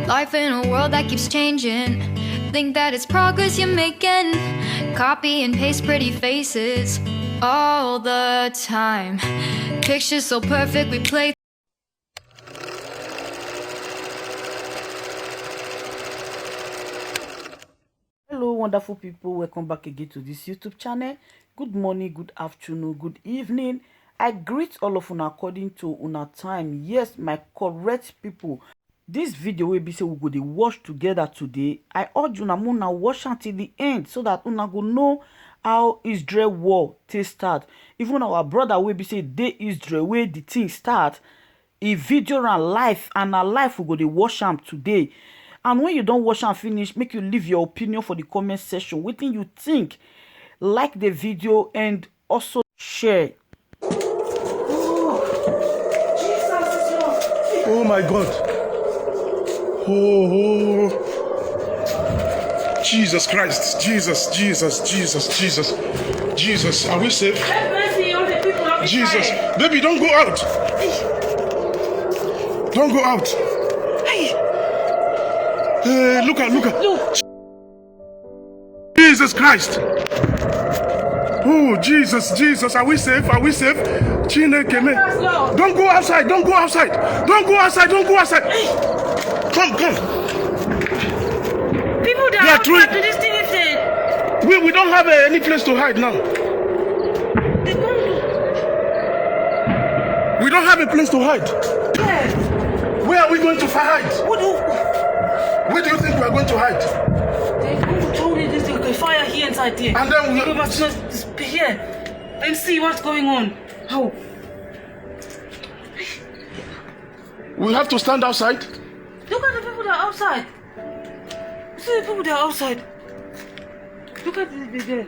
Life in a world that keeps changing. Think that it's progress you're making. Copy and paste pretty faces all the time. Pictures so perfect we play. Hello wonderful people, welcome back again to this YouTube channel. Good morning, good afternoon, good evening. I greet all of you according to una time. Yes, my correct people. This video will be say we go dey watch together today. I urge una muna watch until the end so that una go know how Israel war take start. Even our brother will be say dey Israel where the thing start. A video and life and our life we go dey watch am today. And when you don't watch and finish, make you leave your opinion for the comment section. Wetin you think? Like the video and also share. Oh my God. Oh. Jesus Christ. Jesus. Are we safe? Jesus. Baby, don't go out. Don't go out. Hey, look at. Jesus Christ. Oh, Jesus. Are we safe? Sťírìkè. Don't go outside. Come. People that are outside to this thing if we don't have any place to hide now. We don't have a place to hide. Yeah. Where are we going to hide? Where do you think we are going to hide? They told me this thing, fire here inside here. And then we must just be here and see what's going on. How? We have to stand outside. Look at the people that are outside. See the people that are outside. Look at this there.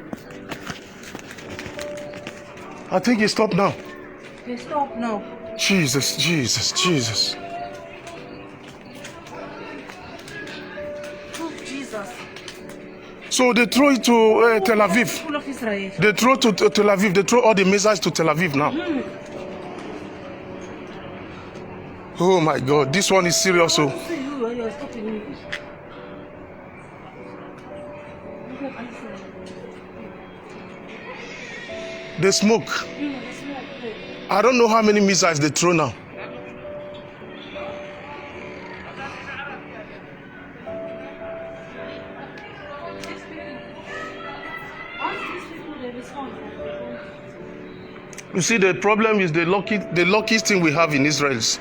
I think it stopped now. They stopped now. Jesus. Oh, Jesus. So they throw it to Tel Aviv. Full of Isràèl. They throw to Tel Aviv. They throw all the missiles to Tel Aviv now. Oh my God, this one is serious. So. You're stopping me. The smoke. I don't know how many missiles they throw now. You see, the problem is the luckiest thing we have in Israel is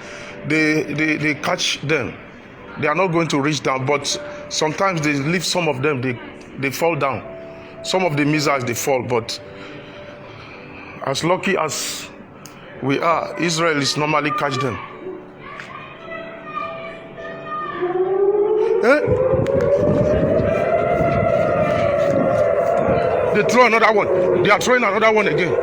they catch them. They are not going to reach down, but sometimes they leave some of them, they fall down. Some of the missiles, they fall, but as lucky as we are, Israelis normally catch them. They throw another one. They are throwing another one again.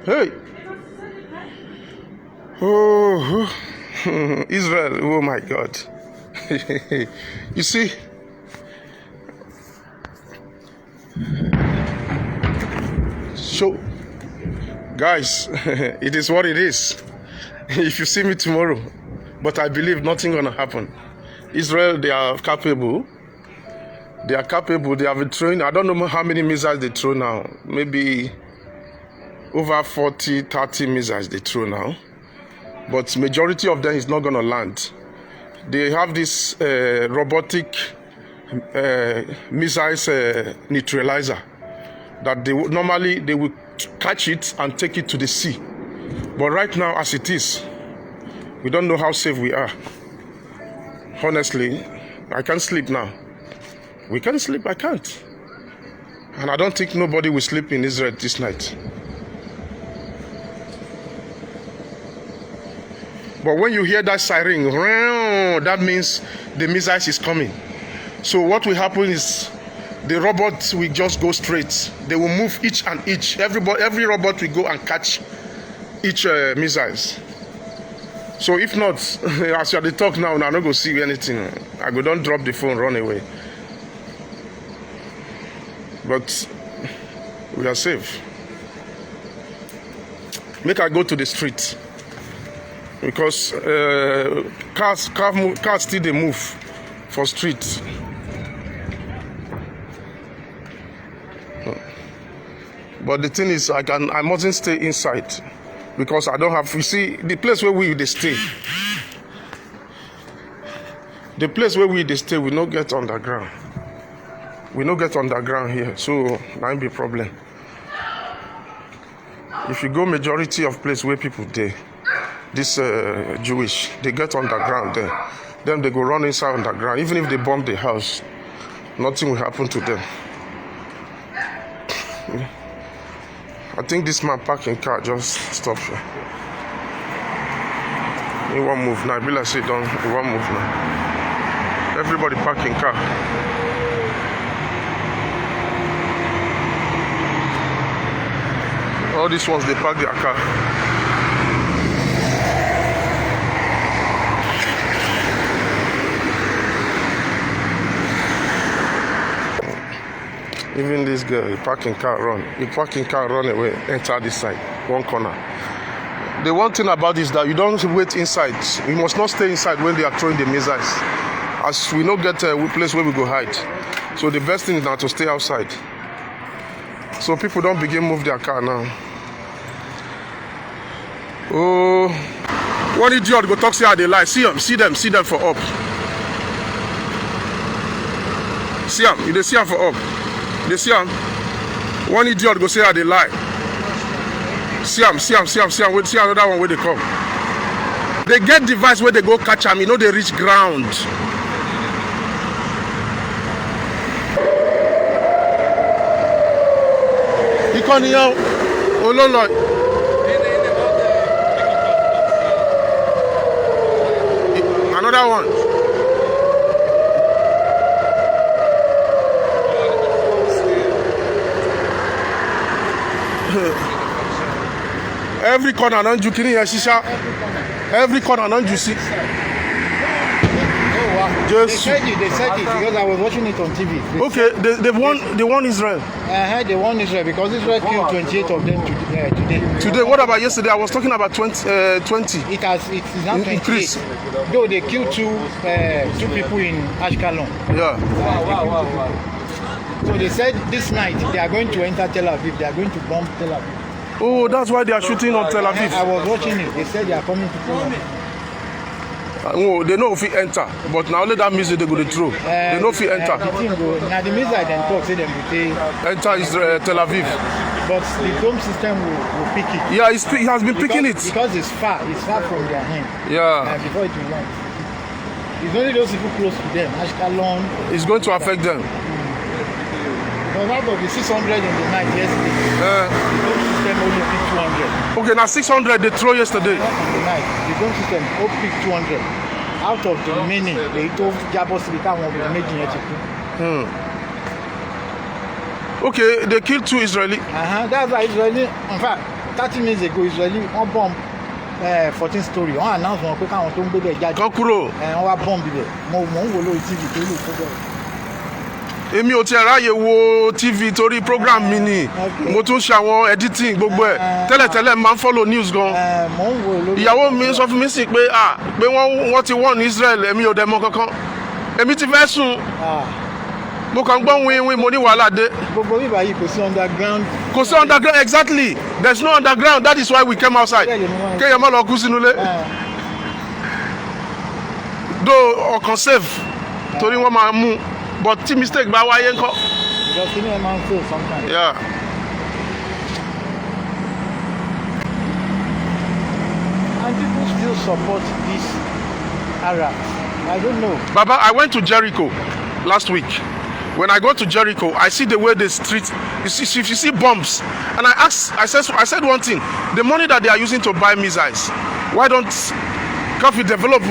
Hey! Oh, Israel, oh my God. You see? So, guys, it is what it is. If you see me tomorrow, but I believe nothing gonna happen. Israel, they are capable. They have been throwing, I don't know how many missiles they throw now. Maybe over 40, 30 missiles they throw now, but majority of them is not going to land. They have this robotic missiles neutralizer that they will catch it and take it to the sea. But right now, as it is, we don't know how safe we are. Honestly, I can't sleep now. We can't sleep. I can't, and I don't think nobody will sleep in Israel this night. But when you hear that siren, that means the missiles is coming. So what will happen is the robots will just go straight. They will move each and each. Every robot will go and catch each missiles. So if not, as you are the talk now, I'm not going to see anything. I go don't drop the phone, run away. But we are safe. Make I go to the street because cars still they move for street. But the thing is, I mustn't stay inside because I don't have. You see, the place where they stay. The place where they stay, we not get underground. We not get underground here, so that might be a problem. If you go majority of place where people there, this Jewish, they get underground there. Then they go run inside underground. Even if they bomb the house, nothing will happen to them. I think this man parking car just stop here. He won't move now. I be like say don't. He won't move now. Everybody parking car. All these ones they park their car. Even this girl, he parking car run away, enter this side, one corner. The one thing about this is that you don't wait inside. You must not stay inside when they are throwing the missiles. As we don't get a place where we go hide. So the best thing is now to stay outside. So people don't begin move their car now. Oh, one idiot go talk say how they lie. See them for up. See them, you dey see them for up. They see him. One idiot go say how they lie. See him. See another one where they come. They get device where they go catch him. You know they reach ground. He come here. Oh no. Another one. Every corner don't you kidding shisha? Every corner don't you see? Oh wow. Just they said it because I was watching it on TV. Okay, they won Israel. They won Israel because Israel killed 28 of them today. Today, what about yesterday? I was talking about 20. It is now 28. Though they killed two people in Ashkelon. Yeah. Wow. So they said this night they are going to enter Tel Aviv. They are going to bomb Tel Aviv. Oh, that's why they are shooting on Tel Aviv. I was watching it. They said they are coming to Tel Aviv. Oh, they know if we enter, but now let that music they go to throw. They know if we enter. Now the music then talk say them enter Israel, Tel Aviv. But the dome system will pick it. Yeah, he has been picking it. Because it's far from their hand. Yeah. Before it will land. It's only those people close to them. Ashkelon. It's going to affect them. Because out of the 600 in the night yesterday, the dome system only picked 200. Okay, now 600 they throw yesterday. Not in the night. The dome system only picked 200. Out of the remaining, they told Jabos to become one of the major. Okay, they killed 2 Israeli. That's why Israeli, in fact, 30 minutes ago, Israeli on bomb 14 story. On announced one quick on Tombe Judge. Kokuro. And on bomb there. Mo will TV to look. Èmi ò tiẹ̀ ráyè wo TV torí program mi ni. Mo tún ṣe àwọn editing gbogbo ẹ̀. Tẹ́lẹ̀tẹ́lẹ̀ máa ń follow news gan. Ìyàwó mi sọ fún mi sí pé pé wọ́n ti wọ́n ní Israel èmi ò dẹ̀ mọ̀ kankan. Èmi ti fẹ́ sùn. Mo kàn gbọ́ wíwí mo ní wàhálà dé. Gbogbo bíbá yìí kò sí underground. Kò sí underground exactly. There's no underground. That is why we came outside. Kéèyàn má lọ kú sínú ilé. Though ọkàn safe torí wọ́n máa mú. But tí mistake bá wáyé ńkọ́. Because you know a man fail sometimes. Yeah. And people still support this Arab. I don't know. Baba, I went to Jericho last week. When I go to Jericho, I see the way the street. You see bombs, and I said one thing: the money that they are using to buy missiles, why don't Coffee develop?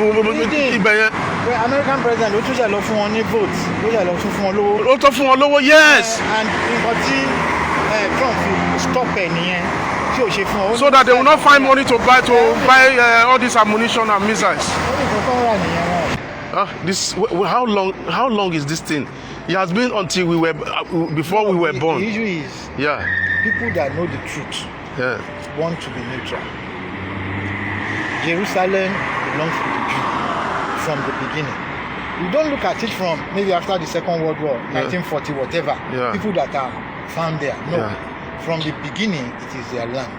Well, American president ló tún ṣe lọ fún wọn ní vote ló ṣe lọ fún wọn lówó. Ó tó fún wọn lówó, yes. And nǹkan tí Trump fi stop ẹ̀ nìyẹn tí ò ṣe fún ọ. So that they will not find money to buy all this ammunition and missiles. Ó ní nǹkan tó rà nìyẹn wọn. How long is this thing? It has been until before we were born. The issue is people that know the truth want to be neutral. Jerusalem belongs to the Jew from the beginning. You don't look at it from maybe after the Second World War, 1940, whatever. People that are found there. No. From the beginning, it is their land.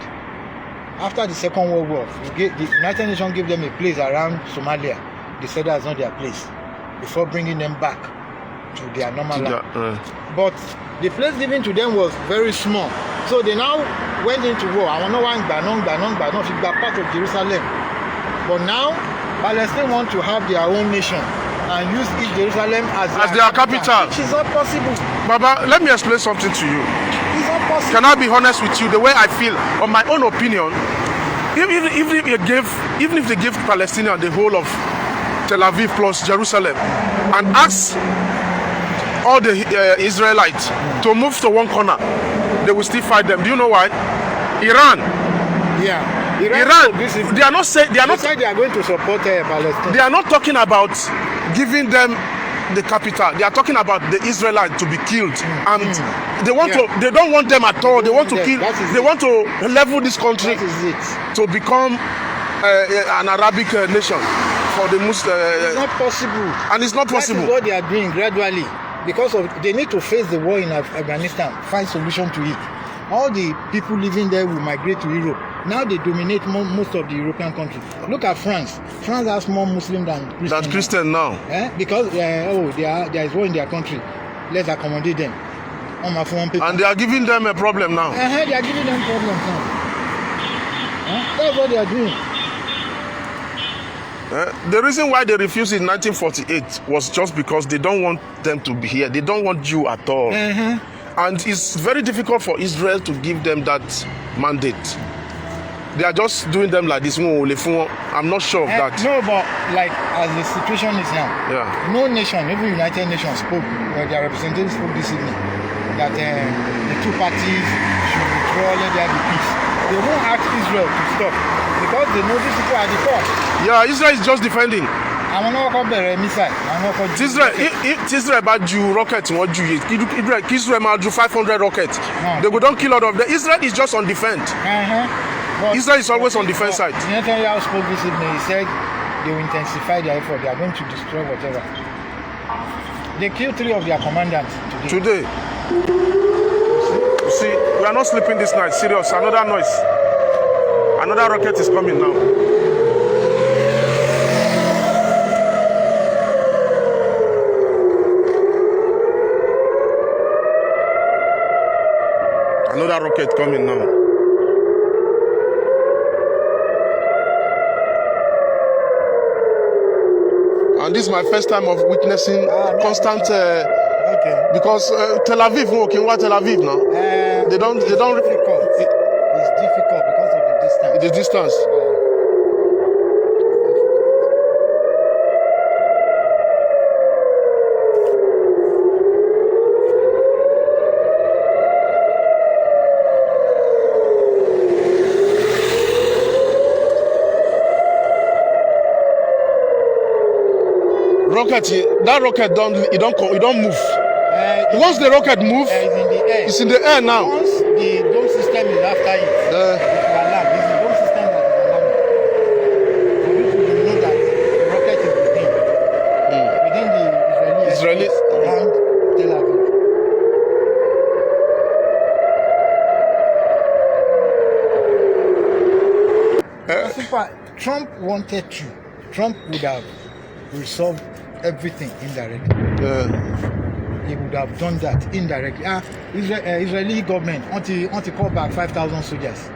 After the Second World War, the United Nations gave them a place around Somalia. They said that's not their place before bringing them back to their normal land. But the place given to them was very small. So they now went into war. I want no one part of Jerusalem. But now, Palestine want to have their own nation and use East Jerusalem as their capital. Which is not possible. Baba, let me explain something to you. It's not possible. Can I be honest with you? The way I feel, on my own opinion, even if they give Palestinians the whole of Tel Aviv plus Jerusalem and ask all the Israelites to move to one corner, they will still fight them. Do you know why? Iran. Iran. They are not saying they are going to support Palestine. They are not talking about giving them the capital. They are talking about the Israelites to be killed, and they want to. They don't want them at all. They want to kill. They want to level this country to become an Arabic nation for the Muslims. It's not possible, and it's not possible. That is what they are doing gradually, because they need to face the war in Afghanistan, find solution to it. All the people living there will migrate to Europe. Now they dominate most of the European countries. Look at France. France has more Muslim than Christian. Than Christian now. Because there is war in their country. Let's accommodate them. And they are giving them a problem now. They are giving them problems now. That's what they are doing. The reason why they refused in 1948 was just because they don't want them to be here. They don't want you at all. And it's very difficult for Israel to give them that mandate. They are just doing them like this. I'm not sure of that. No, but like as the situation is now, no nation, even United Nations spoke, their representatives spoke this evening, that the two parties should withdraw, let there be peace. They won't ask Israel to stop because they know these people are the cause. Israel is just defending. Israel bá ju rocket wọ́n ju Israel máa ju 500 rockets. They go don kill all of them. Israel is just on defense. Israel is always on defense side. Netanyahu spoke this evening. He said they will intensify their effort. They are going to destroy whatever. They killed 3 of their commandants today. You see, we are not sleeping this night. Serious. Another noise. Another rocket is coming now. Another rocket coming now. And this is my first time of witnessing constant because Tel Aviv, Tel Aviv now. They don't. It's difficult because of the distance. The distance. That rocket don't move. Once the rocket moves, it's in the air now. Once the dome system is after it, it will alarm. It's the dome system that is alarming. For you to know that the rocket is within the Israeli around Tel Aviv. Trump wanted to. Trump would have resolved everything indirectly. He would have done that indirectly. Israeli government want to call back 5,000 soldiers.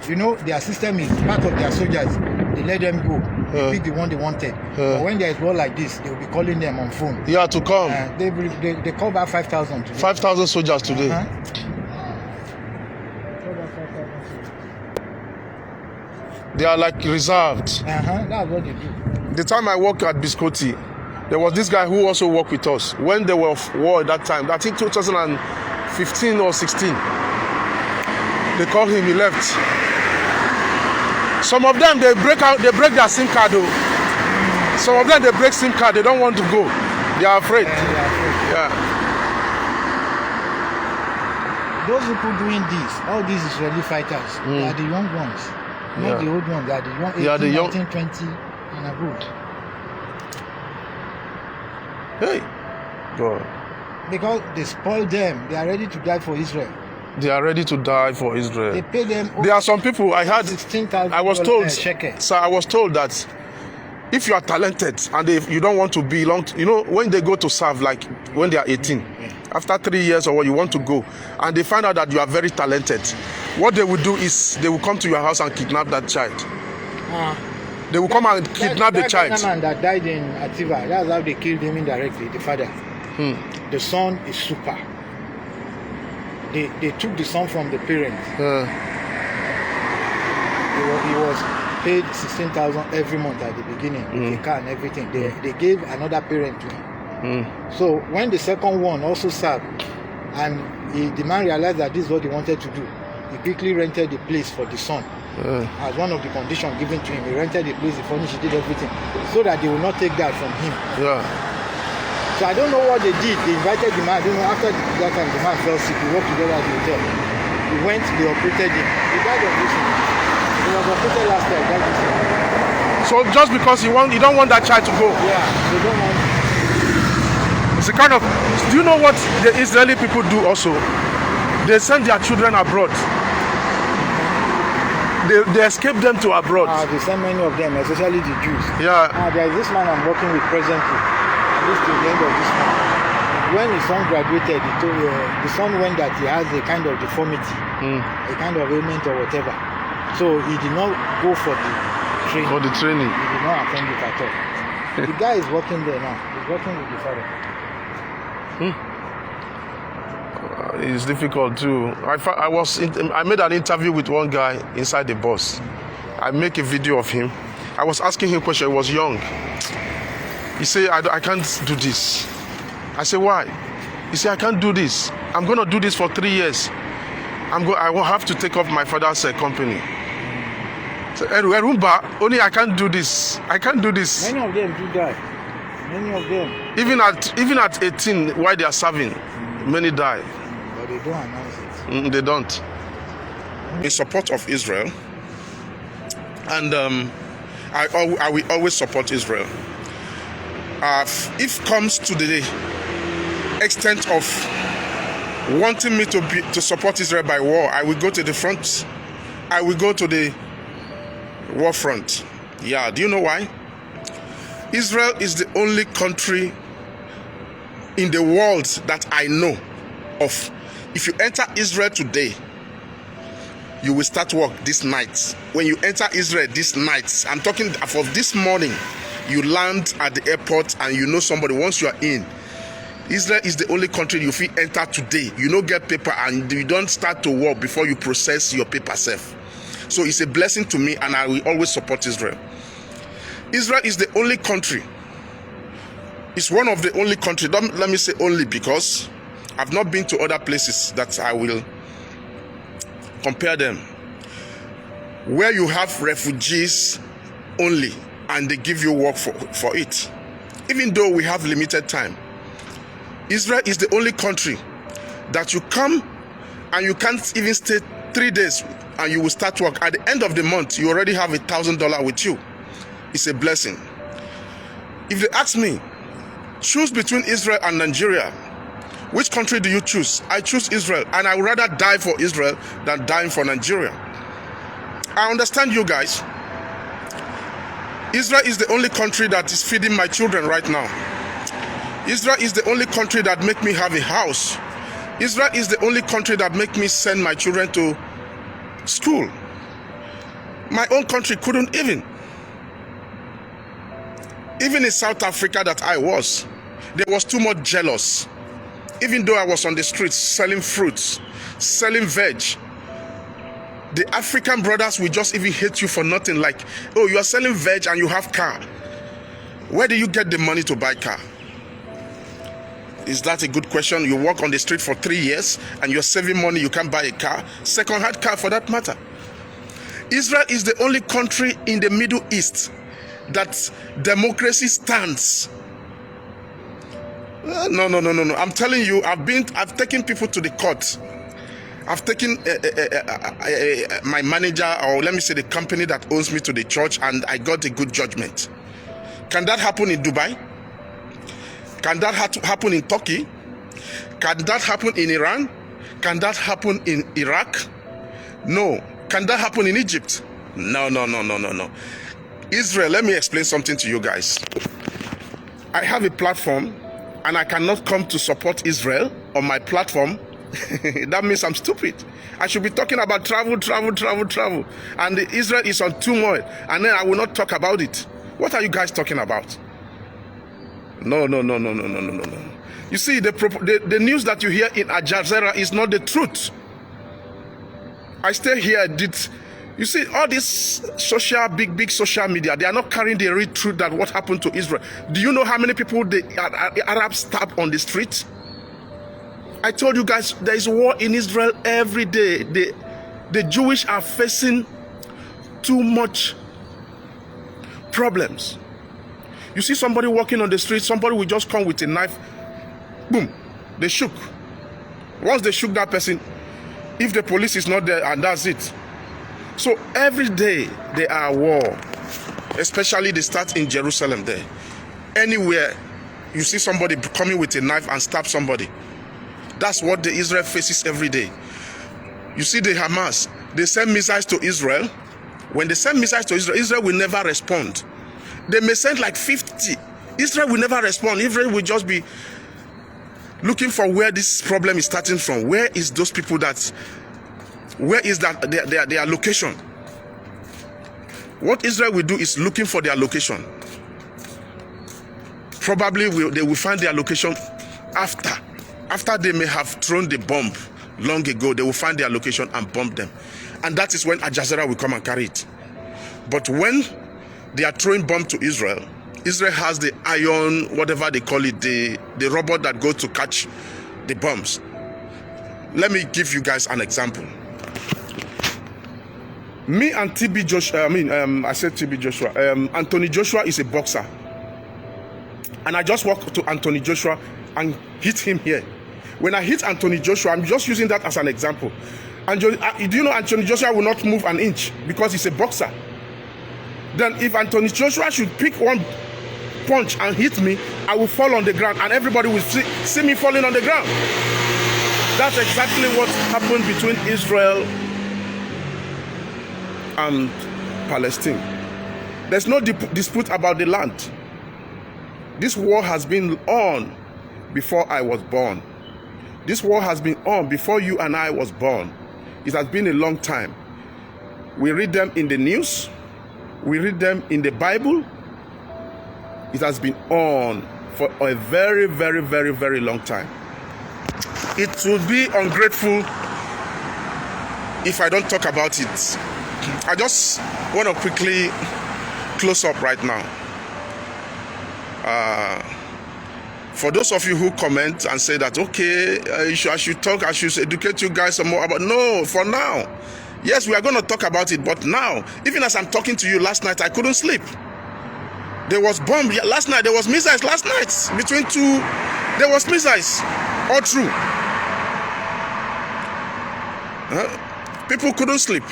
You know, their system is part of their soldiers. They let them go. They pick the one they wanted. But when there is war like this, they will be calling them on phone. Yeah, to come. They call back 5,000 today. 5,000 soldiers today. They are like reserved. That's what they do. the time I worked at Biscotti, there was this guy who also worked with us when they were of war at that time. I think 2015 or 16. They called him, he left. Some of them, they break their SIM card though. Some of them, they break SIM card, they don't want to go. They are afraid. Yeah. Those people doing this, all these Israeli fighters, they are the young ones. Not the old ones, they are the young 18, 19, 20 and above. Hey, God. Because they spoil them, they are ready to die for Israel. They are ready to die for Israel. They pay them. There are some people I had. 16,000. I was told, shekel. sir, I was told that if you are talented and if you don't want to belong, when they go to serve, like when they are 18, after 3 years or what, you want to go, and they find out that you are very talented, what they will do is they will come to your house and kidnap that child. They will come and kidnap the child. That man that died in Ativa, that's how they killed him indirectly, the father. The son is super. They took the son from the parents. He was paid 16,000 every month at the beginning, with the car and everything. They gave another parent to him. So when the second one also served, and the man realized that this is what he wanted to do, he quickly rented the place for the son. As one of the conditions given to him, he rented the place, he furnished, he did everything, so that they will not take that from him. So I don't know what they did. They invited the man. I don't know, after that time the man fell sick. We worked together at the hotel. We went, they operated him. He died of this. He was operated last year. Died this year. So just because you don't want that child to go? Yeah, they don't want. It's a kind of. Do you know what the Israeli people do also? They send their children abroad. They escape them to abroad. They send many of them, especially the Jews. Yeah. There is this man I'm working with presently. At least to the end of this month. When his son graduated, he told the son went that he has a kind of deformity, a kind of ailment or whatever. So he did not go for the training. For the training. He did not attend it at all. The guy is working there now. He's working with the father. It's difficult too. I made an interview with one guy inside the bus. I make a video of him. I was asking him a question. He was young. He said, I can't do this. I said, why? He said, I can't do this. I'm going to do this for 3 years. I will have to take off my father's company. So, only I can't do this. I can't do this. Many of them do die. Many of them. Even at 18, while they are serving, many die. But they don't announce it. They don't. In support of Israel, and I will always support Israel. If comes to the extent of wanting me to support Israel by war, I will go to the front. I will go to the war front. Yeah, do you know why? Israel is the only country in the world that I know of. If you enter Israel today, you will start work this night. When you enter Israel this night, I'm talking of this morning, you land at the airport and you know somebody. Once you are in, Israel is the only country you feel enter today. You don't get paper and you don't start to work before you process your paper self. So it's a blessing to me, and I will always support Israel. Israel is the only country. It's one of the only country. Don't let me say only, because I've not been to other places that I will compare them, where you have refugees only, and they give you work for it. Even though we have limited time, Israel is the only country that you come and you can't even stay 3 days and you will start work. At the end of the month, you already have $1,000 with you. It's a blessing. If they ask me, choose between Israel and Nigeria, which country do you choose? I choose Israel, and I would rather die for Israel than dying for Nigeria. I understand you guys. Israel is the only country that is feeding my children right now. Israel is the only country that make me have a house. Israel is the only country that make me send my children to school. My own country couldn't even. Even in South Africa that I was, there was too much jealous. Even though I was on the streets selling fruits, selling veg, the African brothers will just even hate you for nothing. Like, oh, you are selling veg and you have car. Where do you get the money to buy car? Is that a good question? You walk on the street for 3 years and you're saving money, you can't buy a car, second-hand car for that matter. Israel is the only country in the Middle East that democracy stands. No. I'm telling you, I've taken people to the court. I've taken my manager, or let me say the company that owns me, to the church, and I got a good judgment. Can that happen in Dubai? Can that happen in Turkey? Can that happen in Iran? Can that happen in Iraq? No. Can that happen in Egypt? No. Israel, let me explain something to you guys. I have a platform and I cannot come to support Israel on my platform. That means I'm stupid. I should be talking about travel. And Israel is on turmoil, and then I will not talk about it. What are you guys talking about? No. You see, the news that you hear in Al Jazeera is not the truth. I stay here, you see, all this big social media, they are not carrying the real truth that what happened to Israel. Do you know how many people the Arabs stab on the streets? I told you guys, there is war in Israel every day. The Jewish are facing too much problems. You see somebody walking on the street, somebody will just come with a knife, boom, they shook. Once they shook that person, if the police is not there, and that's it. So every day they are at war, especially they start in Jerusalem there. Anywhere you see somebody coming with a knife and stab somebody, that's what the Israel faces every day. You see the Hamas, they send missiles to Israel. When they send missiles to Israel, Israel will never respond. They may send like 50. Israel will never respond. Israel will just be looking for where this problem is starting from. Where is those people where is that their location? What Israel will do is looking for their location. Probably they will find their location after they may have thrown the bomb long ago. They will find their location and bomb them. And that is when Al Jazeera will come and carry it. But when they are throwing bomb to Israel, Israel has the iron, whatever they call it, the robot that goes to catch the bombs. Let me give you guys an example. Me and TB Joshua, I said TB Joshua, Anthony Joshua is a boxer. And I just walked to Anthony Joshua and hit him here. When I hit Anthony Joshua, I'm just using that as an example. And do you know Anthony Joshua will not move an inch because he's a boxer? Then if Anthony Joshua should pick one punch and hit me, I will fall on the ground and everybody will see me falling on the ground. That's exactly what happened between Israel and Palestine. There's no dispute about the land. This war has been on before I was born. This war has been on before you and I was born. It has been a long time. We read them in the news. We read them in the Bible. It has been on for a very, very, very, very long time. It would be ungrateful if I don't talk about it. I just want to quickly close up right now. For those of you who comment and say that, okay, I should talk, I should educate you guys some more about, no, for now. Yes, we are going to talk about it, but now, even as I'm talking to you last night, I couldn't sleep. There was bomb last night, there was missiles last night, between two, there was missiles, all through. People couldn't sleep,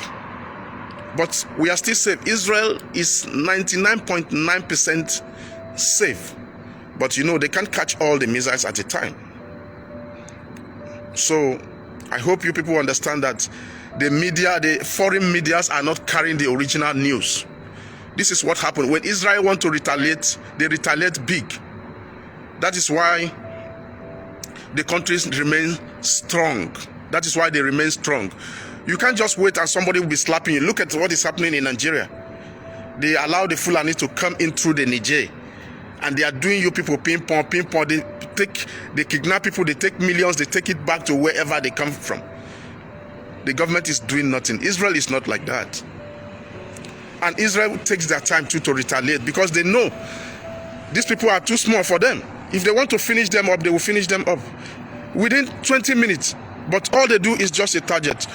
but we are still safe. Israel is 99.9% safe. But you know, they can't catch all the missiles at a time. So I hope you people understand that the media, the foreign medias are not carrying the original news. This is what happened. When Israel want to retaliate, they retaliate big. That is why the countries remain strong. That is why they remain strong. You can't just wait and somebody will be slapping you. Look at what is happening in Nigeria. They allow the Fulani to come in through the Niger. And they are doing you people ping-pong. They kidnap people, they take millions, they take it back to wherever they come from. The government is doing nothing. Israel is not like that. And Israel takes their time to retaliate because they know These people are too small for them. If they want to finish them up, they will finish them up within 20 minutes. But all they do is just a target.